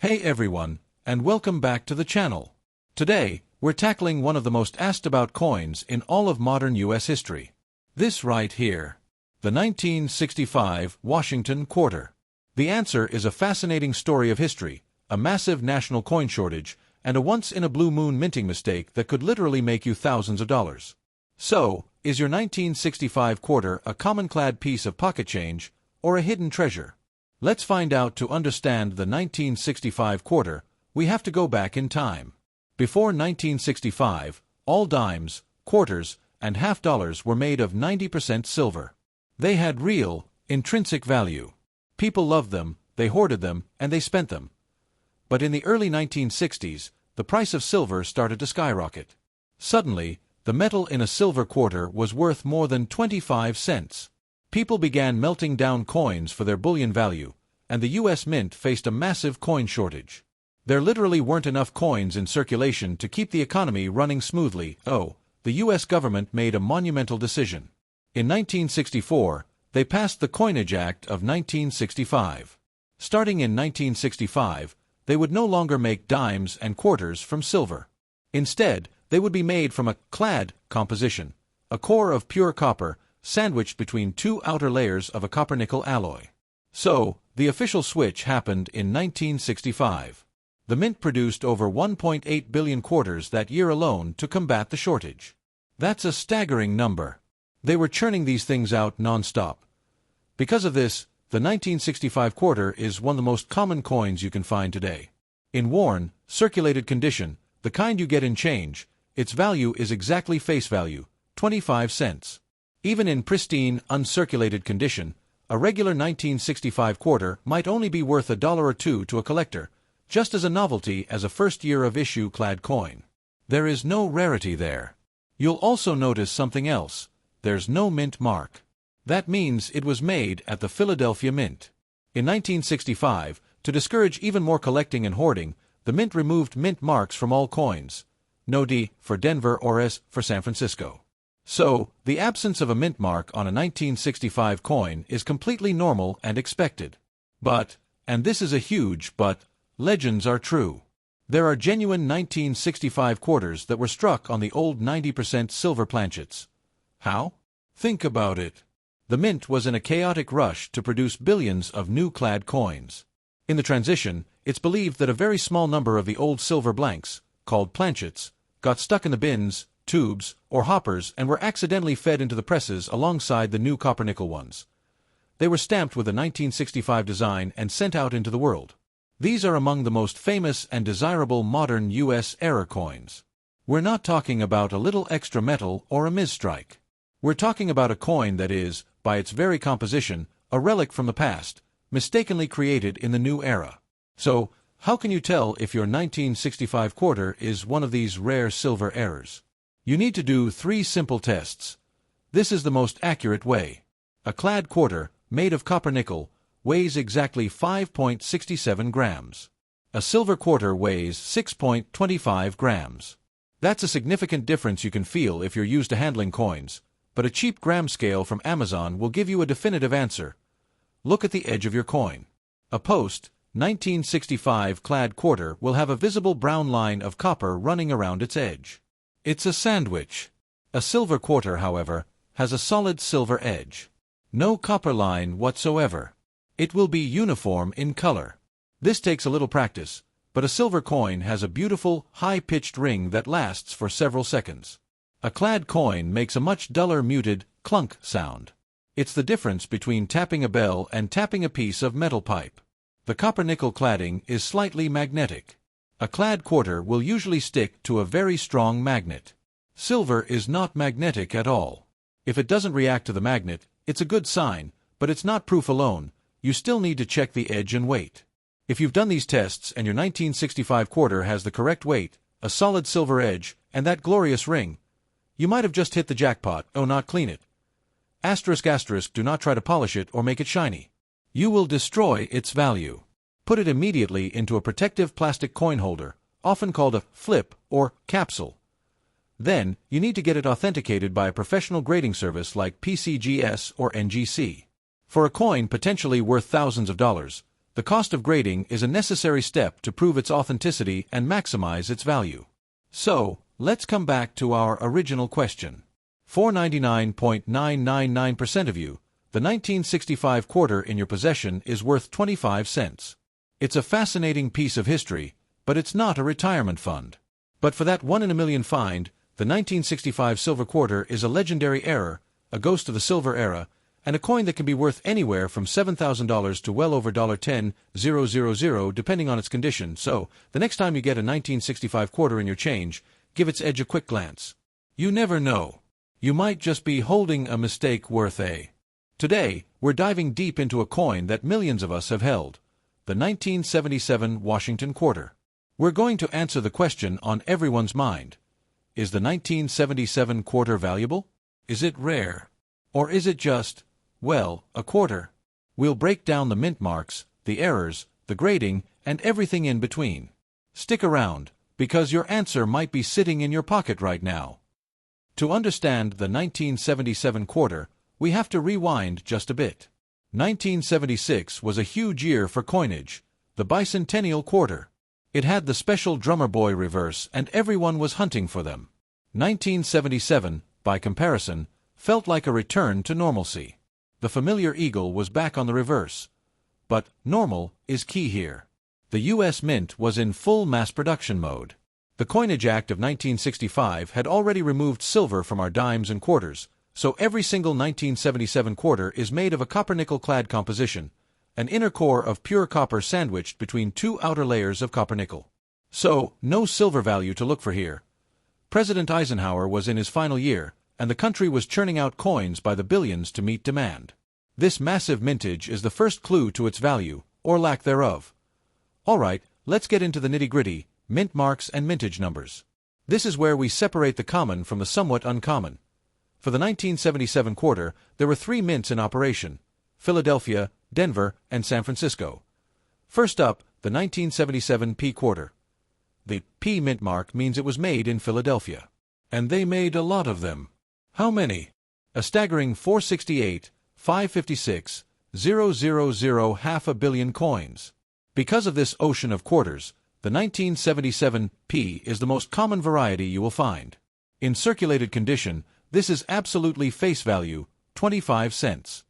Hey everyone, and welcome back to the channel. Today, we're tackling one of the most asked about coins in all of modern US history. This right here. The 1965 Washington Quarter. The answer is a fascinating story of history, a massive national coin shortage, and a once-in-a-blue-moon minting mistake that could literally make you thousands of dollars. So, is your 1965 quarter a common-clad piece of pocket change, or a hidden treasure? Let's find out. To understand the 1965 quarter, we have to go back in time. Before 1965, all dimes, quarters, and half dollars were made of 90% silver. They had real, intrinsic value. People loved them, they hoarded them, and they spent them. But in the early 1960s, the price of silver started to skyrocket. Suddenly, the metal in a silver quarter was worth more than 25 cents. People began melting down coins for their bullion value, and the U.S. Mint faced a massive coin shortage. There literally weren't enough coins in circulation to keep the economy running smoothly. The U.S. government made a monumental decision. In 1964, they passed the Coinage Act of 1965. Starting in 1965, they would no longer make dimes and quarters from silver. Instead, they would be made from a clad composition, a core of pure copper, sandwiched between two outer layers of a copper-nickel alloy. So, the official switch happened in 1965. The Mint produced over 1.8 billion quarters that year alone to combat the shortage. That's a staggering number. They were churning these things out non-stop. Because of this, the 1965 quarter is one of the most common coins you can find today. In worn, circulated condition, the kind you get in change, its value is exactly face value, 25 cents. Even in pristine, uncirculated condition, a regular 1965 quarter might only be worth $1 or $2 to a collector, just as a novelty as a first-year-of-issue clad coin. There is no rarity there. You'll also notice something else. There's no mint mark. That means it was made at the Philadelphia Mint. In 1965, to discourage even more collecting and hoarding, the Mint removed mint marks from all coins. No D for Denver or S for San Francisco. So, the absence of a mint mark on a 1965 coin is completely normal and expected. But, and this is a huge but, legends are true. There are genuine 1965 quarters that were struck on the old 90% silver planchets. How? Think about it. The Mint was in a chaotic rush to produce billions of new clad coins. In the transition, it's believed that a very small number of the old silver blanks, called planchets, got stuck in the bins, tubes, or hoppers and were accidentally fed into the presses alongside the new copper-nickel ones. They were stamped with a 1965 design and sent out into the world. These are among the most famous and desirable modern U.S.-era coins. We're not talking about a little extra metal or a misstrike. We're talking about a coin that is, by its very composition, a relic from the past, mistakenly created in the new era. So, how can you tell if your 1965 quarter is one of these rare silver errors? You need to do 3 simple tests. This is the most accurate way. A clad quarter, made of copper-nickel, weighs exactly 5.67 grams. A silver quarter weighs 6.25 grams. That's a significant difference you can feel if you're used to handling coins, but a cheap gram scale from Amazon will give you a definitive answer. Look at the edge of your coin. A post 1965 clad quarter will have a visible brown line of copper running around its edge. It's a sandwich. A silver quarter, however, has a solid silver edge. No copper line whatsoever. It will be uniform in color. This takes a little practice, but a silver coin has a beautiful, high-pitched ring that lasts for several seconds. A clad coin makes a much duller muted clunk sound. It's the difference between tapping a bell and tapping a piece of metal pipe. The copper-nickel cladding is slightly magnetic. A clad quarter will usually stick to a very strong magnet. Silver is not magnetic at all. If it doesn't react to the magnet, it's a good sign, but it's not proof alone. You still need to check the edge and weight. If you've done these tests and your 1965 quarter has the correct weight, a solid silver edge, and that glorious ring, you might have just hit the jackpot. Not clean it. ***, do not try to polish it or make it shiny. You will destroy its value. Put it immediately into a protective plastic coin holder, often called a flip or capsule. Then, you need to get it authenticated by a professional grading service like PCGS or NGC. For a coin potentially worth thousands of dollars, The cost of grading is a necessary step to prove its authenticity and maximize its value. So, let's come back to our original question. For 99.999% of you, the 1965 quarter in your possession is worth 25 cents. It's a fascinating piece of history, but it's not a retirement fund. But for that 1 in a million find, the 1965 silver quarter is a legendary error, a ghost of the silver era, and a coin that can be worth anywhere from $7,000 to well over $10,000 depending on its condition. So, the next time you get a 1965 quarter in your change, give its edge a quick glance. You never know. You might just be holding a mistake worth a. Today, we're diving deep into a coin that millions of us have held, the 1977 Washington quarter. We're going to answer the question on everyone's mind. Is the 1977 quarter valuable? Is it rare? Or is it just, well, a quarter? We'll break down the mint marks, the errors, the grading, and everything in between. Stick around, because your answer might be sitting in your pocket right now. To understand the 1977 quarter, we have to rewind just a bit. 1976 was a huge year for coinage, the bicentennial quarter. It had the special drummer boy reverse and everyone was hunting for them. 1977, by comparison, felt like a return to normalcy. The familiar eagle was back on the reverse. But normal is key here. The U.S. Mint was in full mass production mode. The Coinage Act of 1965 had already removed silver from our dimes and quarters, so every single 1977 quarter is made of a copper-nickel-clad composition, an inner core of pure copper sandwiched between two outer layers of copper-nickel. So, no silver value to look for here. President Eisenhower was in his final year, and the country was churning out coins by the billions to meet demand. This massive mintage is the first clue to its value, or lack thereof. All right, let's get into the nitty-gritty, mint marks and mintage numbers. This is where we separate the common from the somewhat uncommon. For the 1977 quarter, there were 3 mints in operation: Philadelphia, Denver, and San Francisco. First up, the 1977 P quarter. The P mint mark means it was made in Philadelphia. And they made a lot of them. How many? A staggering 468, 556, 000 half a billion coins. Because of this ocean of quarters, the 1977 P is the most common variety you will find. In circulated condition, this is absolutely face value, 25 cents.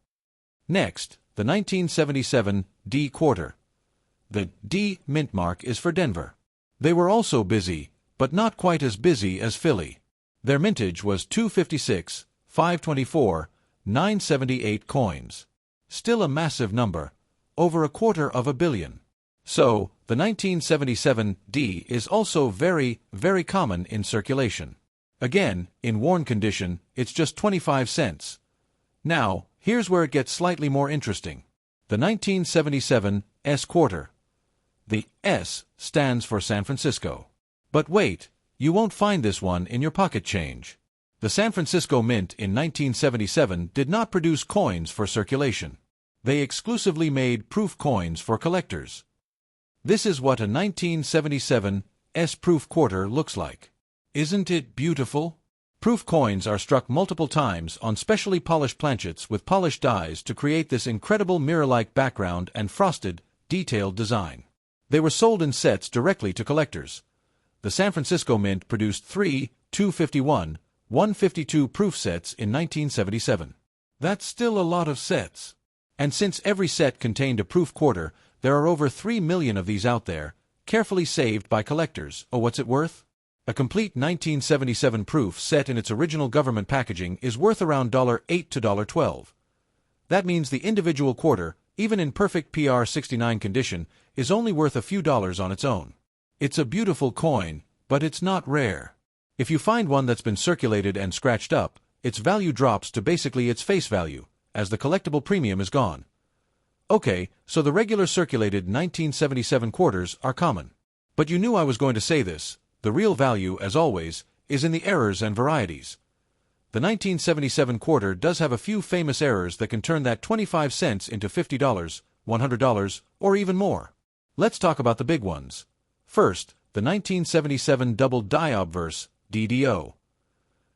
Next, the 1977 D quarter. The D mint mark is for Denver. They were also busy, but not quite as busy as Philly. Their mintage was 256, 524, 978 coins. Still a massive number, over $250 million. So, the 1977 D is also very, very common in circulation. Again, in worn condition, it's just 25 cents. Now, here's where it gets slightly more interesting. The 1977 S quarter. The S stands for San Francisco. But wait, you won't find this one in your pocket change. The San Francisco Mint in 1977 did not produce coins for circulation. They exclusively made proof coins for collectors. This is what a 1977 S-proof quarter looks like. Isn't it beautiful? Proof coins are struck multiple times on specially polished planchets with polished dies to create this incredible mirror-like background and frosted, detailed design. They were sold in sets directly to collectors. The San Francisco Mint produced 3 251, 152 proof sets in 1977. That's still a lot of sets. And since every set contained a proof quarter, there are over 3 million of these out there, carefully saved by collectors. Oh, what's it worth? A complete 1977 proof set in its original government packaging is worth around $8 to $12. That means the individual quarter, even in perfect PR69 condition, is only worth a few dollars on its own. It's a beautiful coin, but it's not rare. If you find one that's been circulated and scratched up, its value drops to basically its face value, as the collectible premium is gone. Okay, so the regular circulated 1977 quarters are common. But you knew I was going to say this. The real value, as always, is in the errors and varieties. The 1977 quarter does have a few famous errors that can turn that 25 cents into $50, $100, or even more. Let's talk about the big ones. First, the 1977 double die obverse, DDO.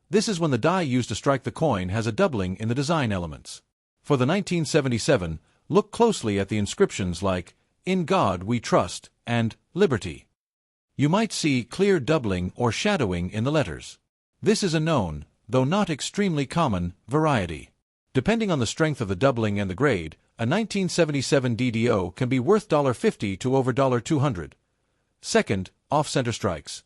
This is when the die used to strike the coin has a doubling in the design elements. For the 1977, look closely at the inscriptions like "In God We Trust," and "Liberty." You might see clear doubling or shadowing in the letters. This is a known, though not extremely common, variety. Depending on the strength of the doubling and the grade, a 1977 DDO can be worth $50 to over $200. Second, off-center strikes.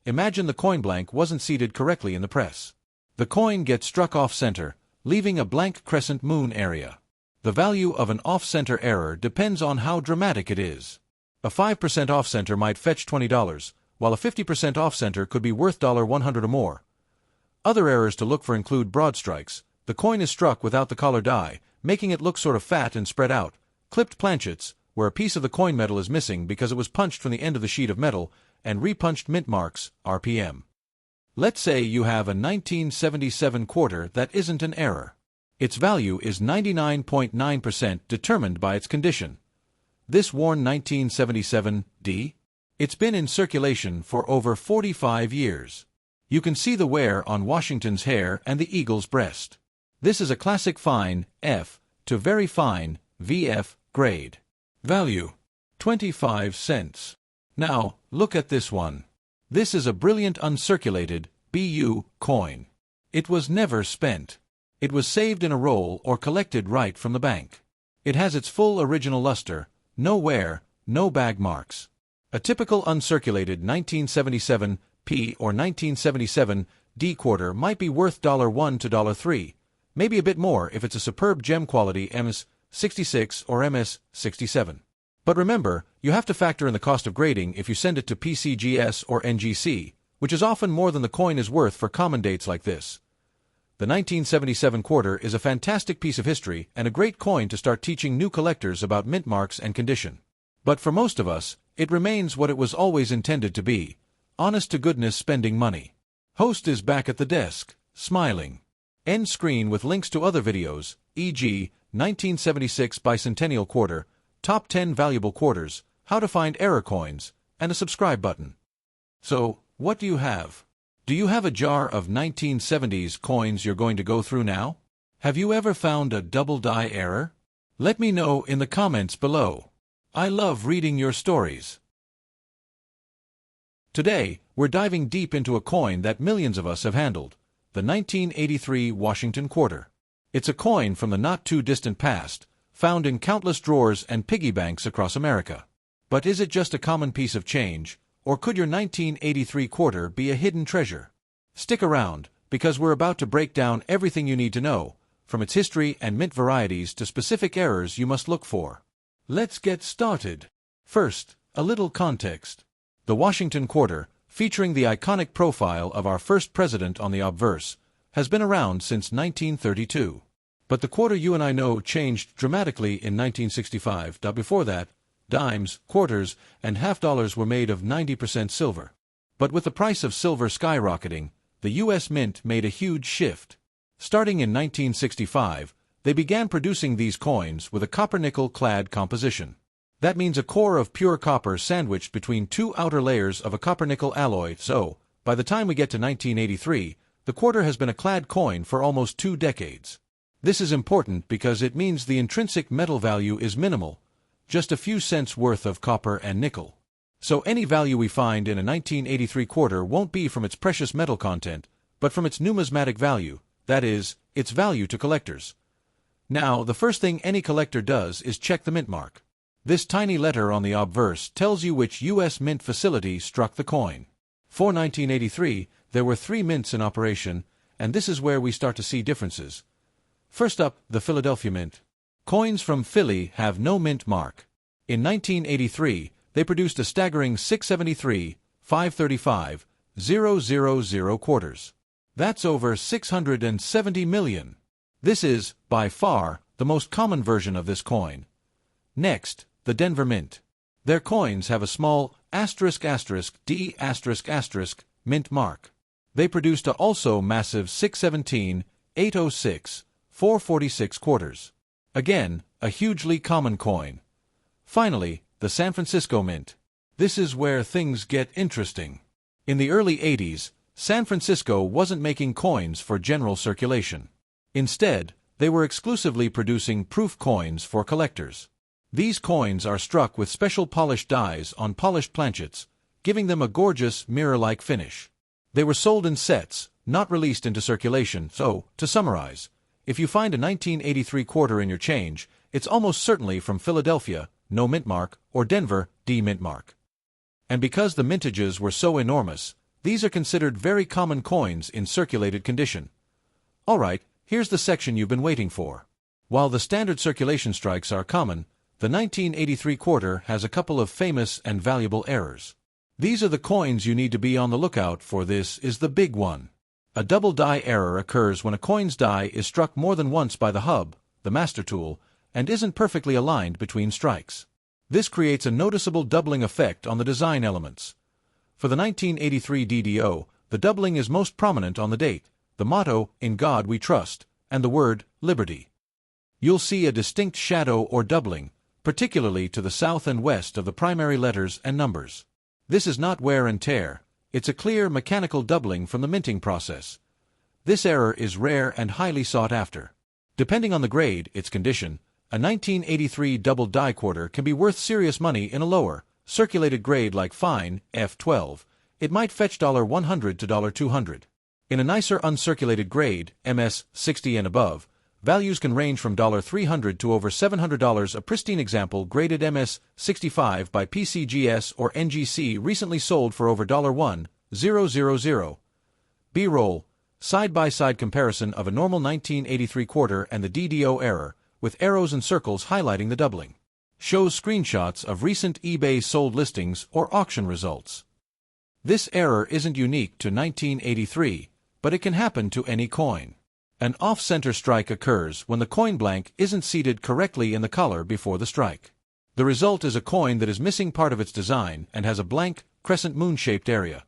Imagine the coin blank wasn't seated correctly in the press. The coin gets struck off-center, leaving a blank crescent moon area. The value of an off-center error depends on how dramatic it is. A 5% off-center might fetch $20, while a 50% off-center could be worth $100 or more. Other errors to look for include broad strikes. The coin is struck without the collar die, making it look sort of fat and spread out. Clipped planchets, where a piece of the coin metal is missing because it was punched from the end of the sheet of metal, and repunched mint marks, RPM. Let's say you have a 1977 quarter that isn't an error. Its value is 99.9% determined by its condition. This worn 1977 D? It's been in circulation for over 45 years. You can see the wear on Washington's hair and the eagle's breast. This is a classic fine F to very fine VF grade. Value: 25 cents. Now, look at this one. This is a brilliant uncirculated BU coin. It was never spent. It was saved in a roll or collected right from the bank. It has its full original luster, no wear, no bag marks. A typical uncirculated 1977 P or 1977 D quarter might be worth $1 to $3, maybe a bit more if it's a superb gem quality MS-66 or MS-67. But remember, you have to factor in the cost of grading if you send it to PCGS or NGC, which is often more than the coin is worth for common dates like this. The 1977 quarter is a fantastic piece of history and a great coin to start teaching new collectors about mint marks and condition. But for most of us, it remains what it was always intended to be: honest-to-goodness spending money. Host is back at the desk, smiling. End screen with links to other videos, e.g., 1976 Bicentennial Quarter, Top 10 Valuable Quarters, How to Find Error Coins, and a subscribe button. So, what do you have? Do you have a jar of 1970s coins you're going to go through now? Have you ever found a double die error? Let me know in the comments below. I love reading your stories. Today, we're diving deep into a coin that millions of us have handled, the 1983 Washington Quarter. It's a coin from the not-too-distant past, found in countless drawers and piggy banks across America. But is it just a common piece of change, or could your 1983 quarter be a hidden treasure? Stick around, because we're about to break down everything you need to know, from its history and mint varieties to specific errors you must look for. Let's get started. First, a little context. The Washington Quarter, featuring the iconic profile of our first president on the obverse, has been around since 1932. But the quarter you and I know changed dramatically in 1965. Before that, dimes, quarters, and half-dollars were made of 90% silver. But with the price of silver skyrocketing, the U.S. Mint made a huge shift. Starting in 1965, they began producing these coins with a copper-nickel clad composition. That means a core of pure copper sandwiched between two outer layers of a copper-nickel alloy, so, by the time we get to 1983, the quarter has been a clad coin for almost 2 decades. This is important because it means the intrinsic metal value is minimal, just a few cents worth of copper and nickel. So any value we find in a 1983 quarter won't be from its precious metal content, but from its numismatic value, that is, its value to collectors. Now, the first thing any collector does is check the mint mark. This tiny letter on the obverse tells you which U.S. Mint facility struck the coin. For 1983, there were 3 mints in operation, and this is where we start to see differences. First up, the Philadelphia Mint. Coins from Philly have no mint mark. In 1983, they produced a staggering 673, 535, 000 quarters. That's over 670 million. This is, by far, the most common version of this coin. Next, the Denver Mint. Their coins have a small **D** mint mark. They produced a also massive 617, 806, 446 quarters. Again, a hugely common coin. Finally, the San Francisco Mint. This is where things get interesting. In the early 80s, San Francisco wasn't making coins for general circulation. Instead, they were exclusively producing proof coins for collectors. These coins are struck with special polished dies on polished planchets, giving them a gorgeous, mirror-like finish. They were sold in sets, not released into circulation, so, to summarize, if you find a 1983 quarter in your change, it's almost certainly from Philadelphia, no mint mark, or Denver, D mint mark. And because the mintages were so enormous, these are considered very common coins in circulated condition. Alright, here's the section you've been waiting for. While the standard circulation strikes are common, the 1983 quarter has a couple of famous and valuable errors. These are the coins you need to be on the lookout for. This is the big one. A double die error occurs when a coin's die is struck more than once by the hub, the master tool, and isn't perfectly aligned between strikes. This creates a noticeable doubling effect on the design elements. For the 1983 DDO, the doubling is most prominent on the date, the motto, "In God We Trust," and the word, "Liberty." You'll see a distinct shadow or doubling, particularly to the south and west of the primary letters and numbers. This is not wear and tear, it's a clear mechanical doubling from the minting process. This error is rare and highly sought after. Depending on the grade, its condition, a 1983 double die quarter can be worth serious money. In a lower, circulated grade like fine, F12, it might fetch $100 to $200. In a nicer uncirculated grade, MS60 and above, values can range from $300 to over $700. A pristine example, graded MS65 by PCGS or NGC, recently sold for over $1,000. B-roll, side-by-side comparison of a normal 1983 quarter and the DDO error, with arrows and circles highlighting the doubling. Shows screenshots of recent eBay sold listings or auction results. This error isn't unique to 1983, but it can happen to any coin. An off-center strike occurs when the coin blank isn't seated correctly in the collar before the strike. The result is a coin that is missing part of its design and has a blank, crescent moon-shaped area.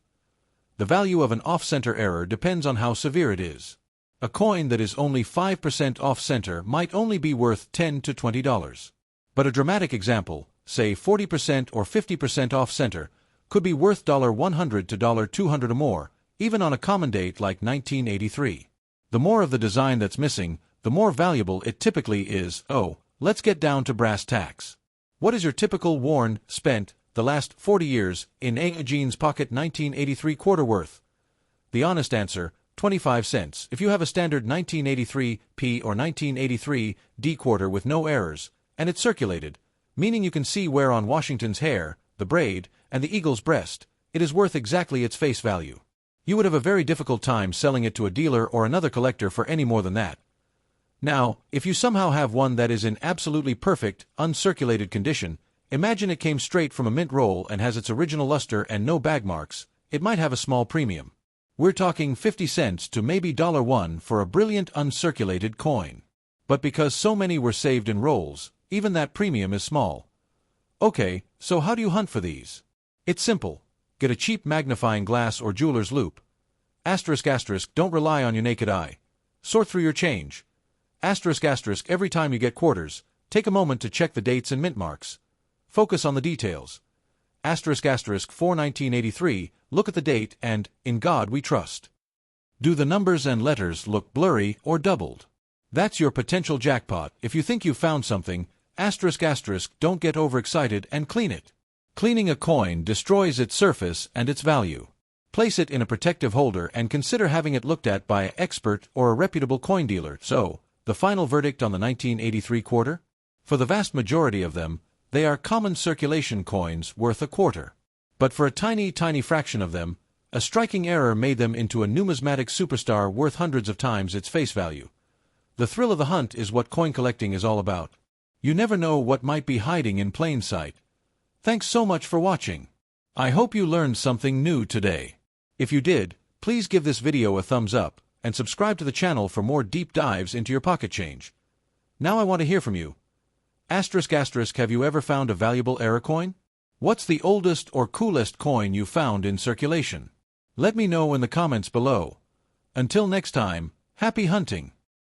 The value of an off-center error depends on how severe it is. A coin that is only 5% off-center might only be worth $10 to $20. But a dramatic example, say 40% or 50% off-center, could be worth $100 to $200 or more, even on a common date like 1983. The more of the design that's missing, the more valuable it typically is. Oh, let's get down to brass tacks. What is your typical worn, spent, the last 40 years, in a jeans pocket 1983 quarter worth? The honest answer, 25 cents. If you have a standard 1983 P or 1983 D quarter with no errors, and it's circulated, meaning you can see wear on Washington's hair, the braid, and the eagle's breast, it is worth exactly its face value. You would have a very difficult time selling it to a dealer or another collector for any more than that. Now, if you somehow have one that is in absolutely perfect, uncirculated condition, imagine it came straight from a mint roll and has its original luster and no bag marks, it might have a small premium. We're talking 50 cents to maybe $1 for a brilliant uncirculated coin. But because so many were saved in rolls, even that premium is small. Okay, so how do you hunt for these? It's simple. Get a cheap magnifying glass or jeweler's loupe. Asterisk asterisk, don't rely on your naked eye. Sort through your change. Asterisk asterisk, every time you get quarters, take a moment to check the dates and mint marks. Focus on the details. Asterisk asterisk, for 1983, look at the date and, "In God We Trust." Do the numbers and letters look blurry or doubled? That's your potential jackpot. If you think you've found something, asterisk asterisk, don't get overexcited and clean it. Cleaning a coin destroys its surface and its value. Place it in a protective holder and consider having it looked at by an expert or a reputable coin dealer. So, the final verdict on the 1983 quarter? For the vast majority of them, they are common circulation coins worth a quarter. But for a tiny, tiny fraction of them, a striking error made them into a numismatic superstar worth hundreds of times its face value. The thrill of the hunt is what coin collecting is all about. You never know what might be hiding in plain sight. Thanks so much for watching. I hope you learned something new today. If you did, please give this video a thumbs up, and subscribe to the channel for more deep dives into your pocket change. Now I want to hear from you. Asterisk asterisk, have you ever found a valuable error coin? What's the oldest or coolest coin you found in circulation? Let me know in the comments below. Until next time, happy hunting!